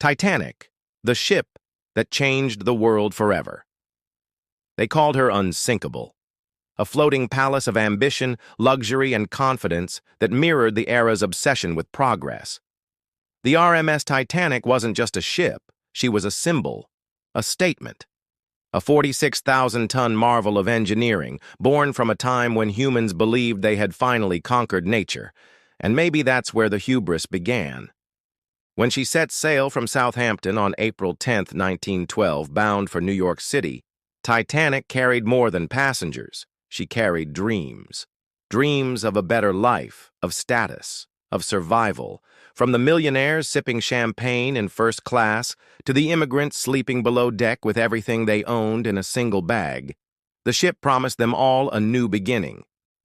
Titanic, the ship that changed the world forever. They called her unsinkable, a floating palace of ambition, luxury, and confidence that mirrored the era's obsession with progress. The RMS Titanic wasn't just a ship, she was a symbol, a statement. A 46,000-ton marvel of engineering, born from a time when humans believed they had finally conquered nature. And maybe that's where the hubris began. When she set sail from Southampton on April 10, 1912, bound for New York City, Titanic carried more than passengers. She carried dreams. Dreams of a better life, of status, of survival. From the millionaires sipping champagne in first class to the immigrants sleeping below deck with everything they owned in a single bag, the ship promised them all a new beginning.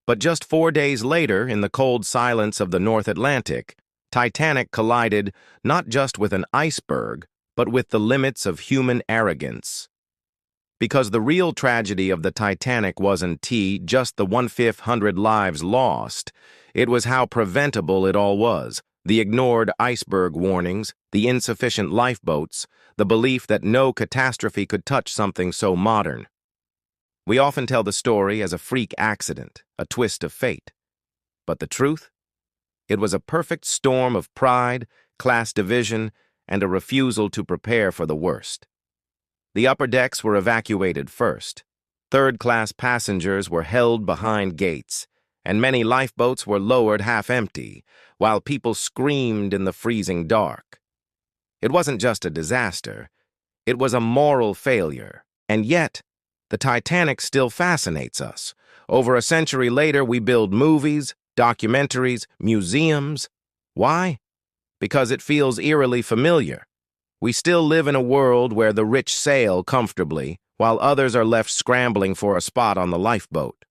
But just 4 days later, in the cold silence of the North Atlantic, Titanic collided not just with an iceberg, but with the limits of human arrogance. Because the real tragedy of the Titanic wasn't just the 1/500 lives lost, it was how preventable it all was. The ignored iceberg warnings, the insufficient lifeboats, the belief that no catastrophe could touch something so modern. We often tell the story as a freak accident, a twist of fate. But the truth? It was a perfect storm of pride, class division, and a refusal to prepare for the worst. The upper decks were evacuated first. Third-class passengers were held behind gates, and many lifeboats were lowered half-empty, while people screamed in the freezing dark. It wasn't just a disaster. It was a moral failure. And yet, the Titanic still fascinates us. Over a century later, we build movies, documentaries, museums. Why? Because it feels eerily familiar. We still live in a world where the rich sail comfortably, while others are left scrambling for a spot on the lifeboat.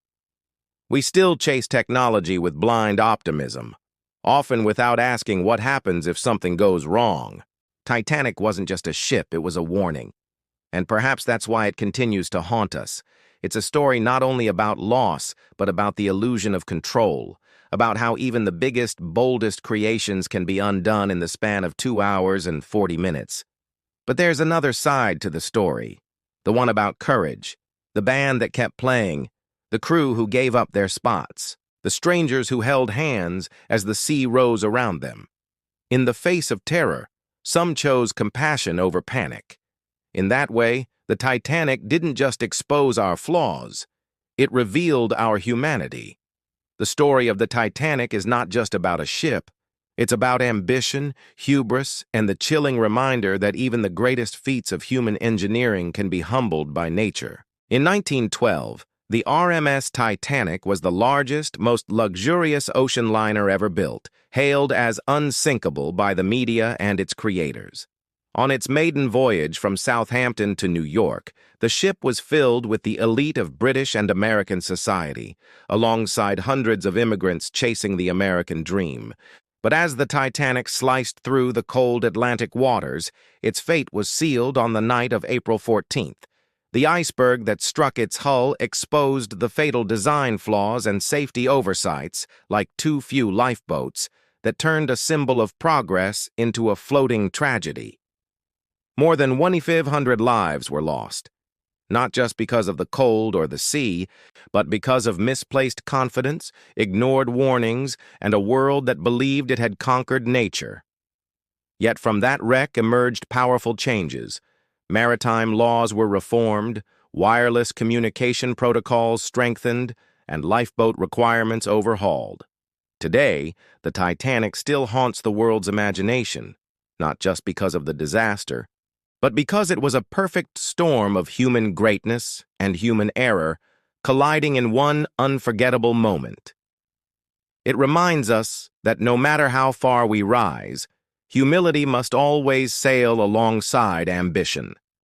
We still chase technology with blind optimism, often without asking what happens if something goes wrong. Titanic wasn't just a ship, it was a warning. And perhaps that's why it continues to haunt us. It's a story not only about loss, but about the illusion of control, about how even the biggest, boldest creations can be undone in the span of 2 hours and 40 minutes. But there's another side to the story, the one about courage, the band that kept playing, the crew who gave up their spots, the strangers who held hands as the sea rose around them. In the face of terror, some chose compassion over panic. In that way, the Titanic didn't just expose our flaws, it revealed our humanity. The story of the Titanic is not just about a ship. It's about ambition, hubris, and the chilling reminder that even the greatest feats of human engineering can be humbled by nature. In 1912, the RMS Titanic was the largest, most luxurious ocean liner ever built, hailed as unsinkable by the media and its creators. On its maiden voyage from Southampton to New York, the ship was filled with the elite of British and American society, alongside hundreds of immigrants chasing the American dream. But as the Titanic sliced through the cold Atlantic waters, its fate was sealed on the night of April 14th. The iceberg that struck its hull exposed the fatal design flaws and safety oversights, like too few lifeboats, that turned a symbol of progress into a floating tragedy. More than 1,500 lives were lost, not just because of the cold or the sea, but because of misplaced confidence, ignored warnings, and a world that believed it had conquered nature. Yet from that wreck emerged powerful changes. Maritime laws were reformed, wireless communication protocols strengthened, and lifeboat requirements overhauled. Today, the Titanic still haunts the world's imagination, not just because of the disaster, but because it was a perfect storm of human greatness and human error colliding in one unforgettable moment. It reminds us that no matter how far we rise, humility must always sail alongside ambition.